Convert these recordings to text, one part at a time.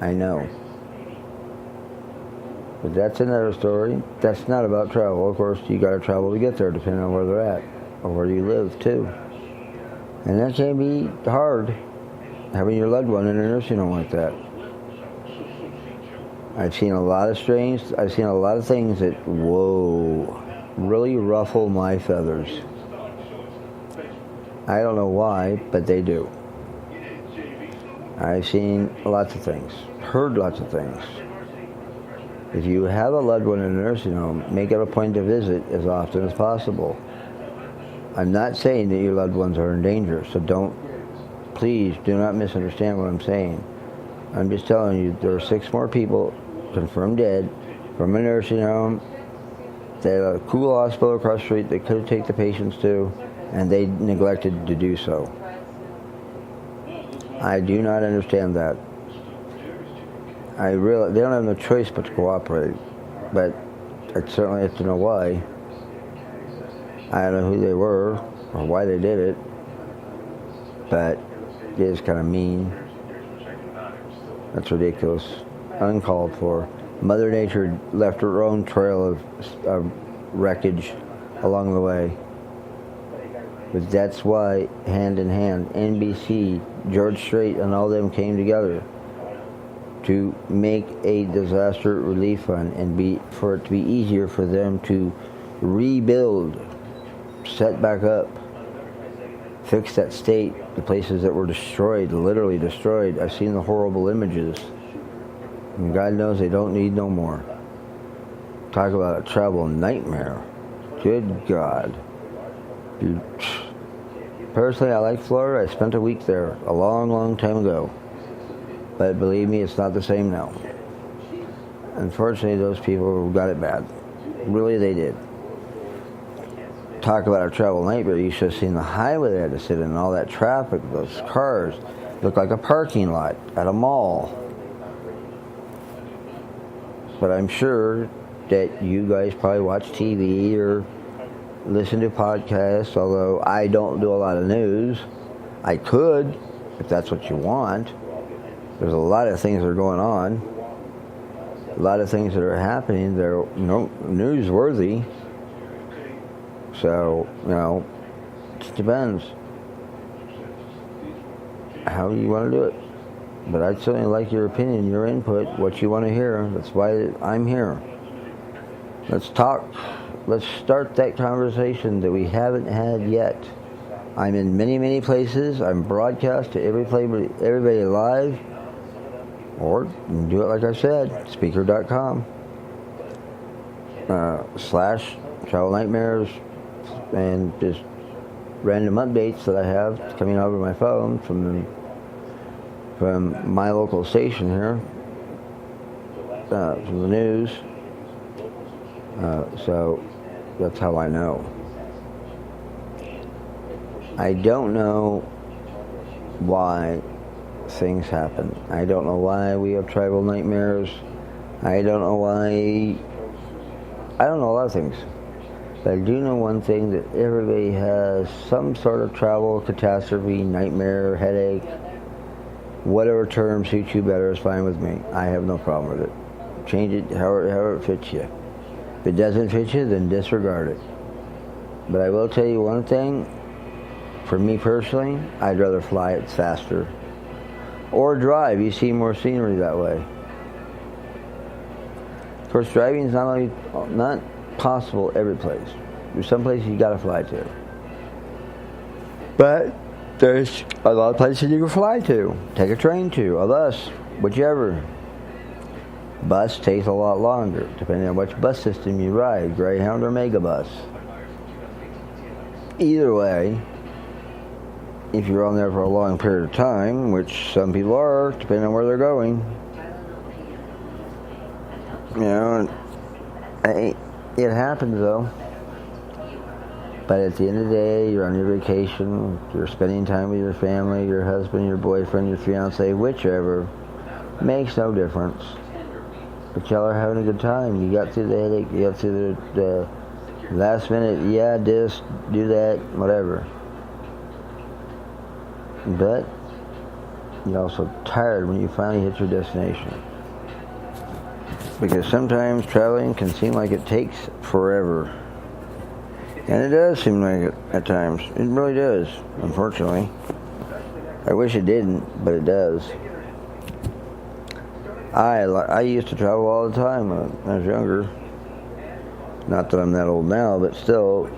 I know. But that's another story. That's not about travel. Of course, you got to travel to get there, depending on where they're at or where you live, too. And that can be hard, having your loved one in a nursing home like that. I've seen a lot of things that, whoa, really ruffle my feathers. I don't know why, but they do. I've seen lots of things, heard lots of things. If you have a loved one in a nursing home, make it a point to visit as often as possible. I'm not saying that your loved ones are in danger, so please do not misunderstand what I'm saying. I'm just telling you, there are 6 more people confirmed dead from a nursing home. They had a cool hospital across the street they could take the patients to, and they neglected to do so. I do not understand that. They don't have no choice but to cooperate, but I certainly have to know why. I don't know who they were or why they did it, but it is kind of mean. That's ridiculous, uncalled for. Mother Nature left her own trail of wreckage along the way. But that's why, hand in hand, NBC, George Strait, and all them came together to make a disaster relief fund and for it to be easier for them to rebuild, set back up, fix that state, the places that were destroyed, literally destroyed. I've seen the horrible images, and God knows they don't need no more. Talk about a travel nightmare. Good God. Dude. Personally, I like Florida. I spent a week there a long, long time ago. But believe me, it's not the same now. Unfortunately, those people got it bad. Really, they did. Talk about a travel nightmare. You should have seen the highway they had to sit in, all that traffic, those cars. Looked like a parking lot at a mall. But I'm sure that you guys probably watch TV or listen to podcasts, although I don't do a lot of news. I could, if that's what you want. There's a lot of things that are going on. A lot of things that are happening that are newsworthy. So, it just depends how you want to do it. But I'd certainly like your opinion, your input, what you want to hear. That's why I'm here. Let's talk. Let's start that conversation that we haven't had yet. I'm in many, many places. I'm broadcast to everybody live. Or you can do it like I said, Speaker.com / Travel Nightmares, and just random updates that I have coming over my phone from my local station here, from the news. So that's how I know. I don't know why things happen. I don't know why we have travel nightmares. I don't know why. I don't know a lot of things. But I do know one thing, that everybody has some sort of travel catastrophe, nightmare, headache. Whatever term suits you better is fine with me. I have no problem with it. Change it however it fits you. If it doesn't fit you, then disregard it. But I will tell you one thing. For me personally, I'd rather fly. It's faster. Or drive. You see more scenery that way. Of course, driving is not possible every place. There's some places you got to fly to. But there's a lot of places you can fly to. Take a train to, a bus, whichever. Bus takes a lot longer, depending on which bus system you ride, Greyhound or Megabus. Either way, if you're on there for a long period of time, which some people are, depending on where they're going, it happens though. But at the end of the day, you're on your vacation, you're spending time with your family, your husband, your boyfriend, your fiance, whichever. Makes no difference. But y'all are having a good time. You got through the headache, you got through the last minute, this, do that, whatever. But you're also tired when you finally hit your destination. Because sometimes traveling can seem like it takes forever. And it does seem like it at times. It really does, unfortunately. I wish it didn't, but it does. I used to travel all the time when I was younger. Not that I'm that old now, but still,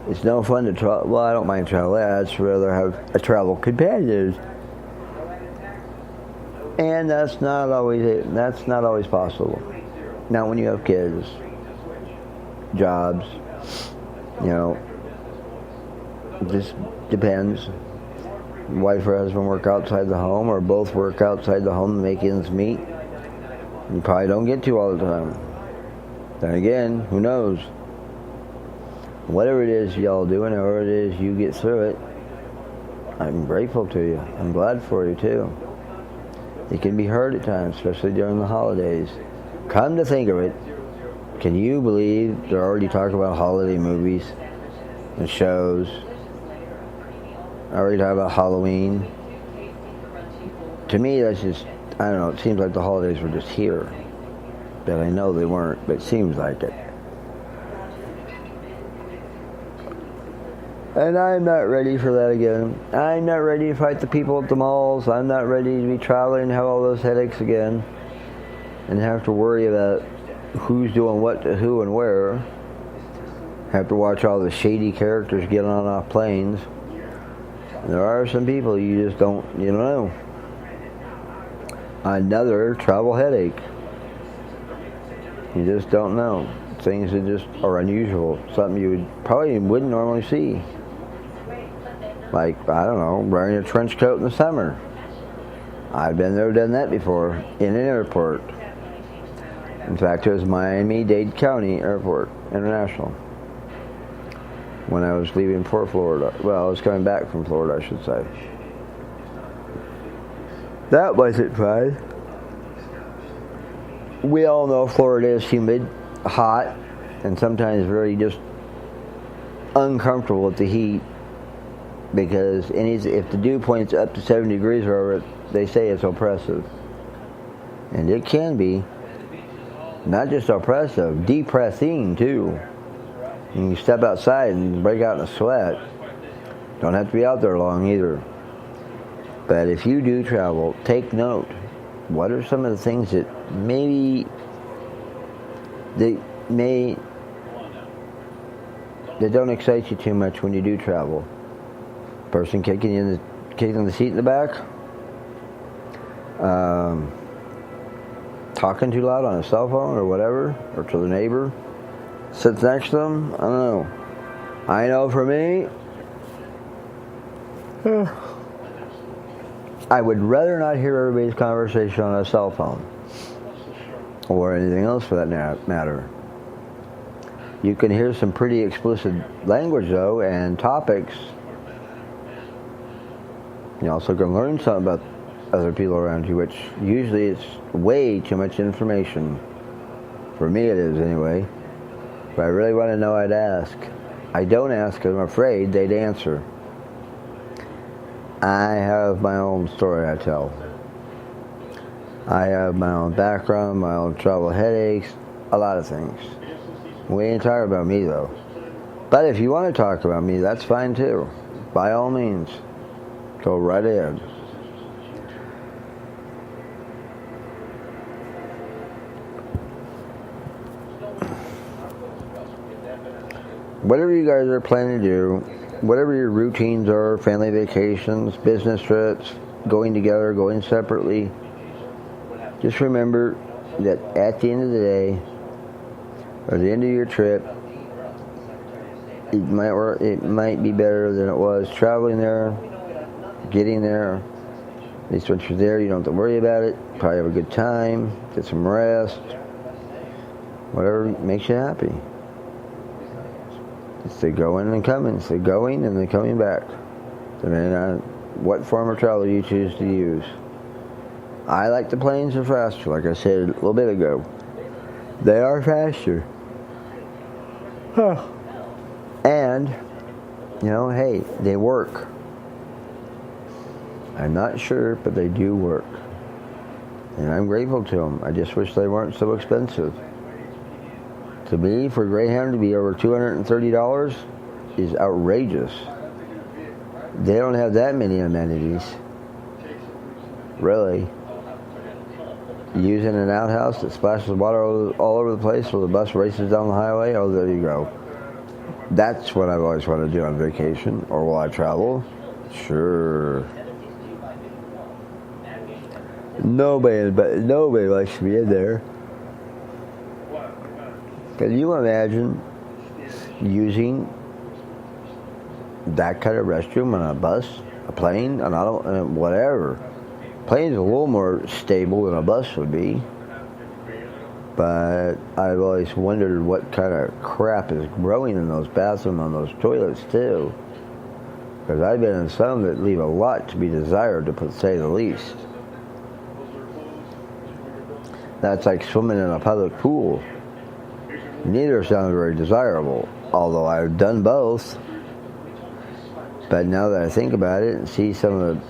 it's no fun to travel. Well, I don't mind traveling. I'd just rather have a travel companion. And that's not always possible. Not when you have kids, jobs, it just depends. Wife or husband work outside the home, or both work outside the home to make ends meet. You probably don't get to all the time. Then again, who knows? Whatever it is y'all doing, however it is you get through it, I'm grateful to you. I'm glad for you too. It can be hard at times, especially during the holidays. Come to think of it, can you believe they're already talking about holiday movies and shows? I already talked about Halloween. To me, that's just, I don't know, it seems like the holidays were just here. But I know they weren't, but it seems like it. And I'm not ready for that again. I'm not ready to fight the people at the malls. I'm not ready to be traveling and have all those headaches again. And have to worry about who's doing what to who and where. Have to watch all the shady characters get on off planes. There are some people you just don't know. Another travel headache. You just don't know. Things that just are unusual. Something you probably wouldn't normally see. Like, I don't know, wearing a trench coat in the summer. I've been there, done that before, in an airport. In fact, it was Miami-Dade County Airport, International. When I was leaving for Florida. Well, I was coming back from Florida, I should say. That wasn't fun. We all know Florida is humid, hot, and sometimes very just uncomfortable with the heat. Because if the dew point's up to 70 degrees or whatever, they say it's oppressive. And it can be. Not just oppressive, depressing too. You can step outside and break out in a sweat. Don't have to be out there long either. But if you do travel, take note. What are some of the things that that don't excite you too much when you do travel? Person kicking the seat in the back, talking too loud on a cell phone or whatever, or to the neighbor sits next to them. I don't know. I know for me, I would rather not hear everybody's conversation on a cell phone or anything else for that matter. You can hear some pretty explicit language though, and topics. You also can learn something about other people around you, which usually it's way too much information. For me it is anyway. If I really want to know, I'd ask. I don't ask because I'm afraid they'd answer. I have my own story I tell. I have my own background, my own travel headaches, a lot of things. We ain't talking about me though. But if you want to talk about me, that's fine too. By all means. Go right ahead. Whatever you guys are planning to do, whatever your routines are, family vacations, business trips, going together, going separately, just remember that at the end of the day, or the end of your trip, it might be better than it was traveling there, getting there. At least once you're there, you don't have to worry about it. Probably have a good time, get some rest, whatever makes you happy. It's the going and coming. It's the going and the coming back, depending on what form of travel you choose to use. I like the planes are faster, like I said a little bit ago. They are faster. And, hey, they work. I'm not sure, but they do work. And I'm grateful to them. I just wish they weren't so expensive. To me, for Greyhound to be over $230 is outrageous. They don't have that many amenities. Really. Using an outhouse that splashes water all over the place while the bus races down the highway, oh, there you go. That's what I've always wanted to do on vacation. Or while I travel. Sure. Nobody likes to be in there. Can you imagine using that kind of restroom on a bus, a plane, an auto, whatever? Plane's a little more stable than a bus would be. But I've always wondered what kind of crap is growing in those bathrooms, on those toilets too. Because I've been in some that leave a lot to be desired, to say the least. That's like swimming in a public pool. Neither sound very desirable, although I've done both. But now that I think about it and see some of the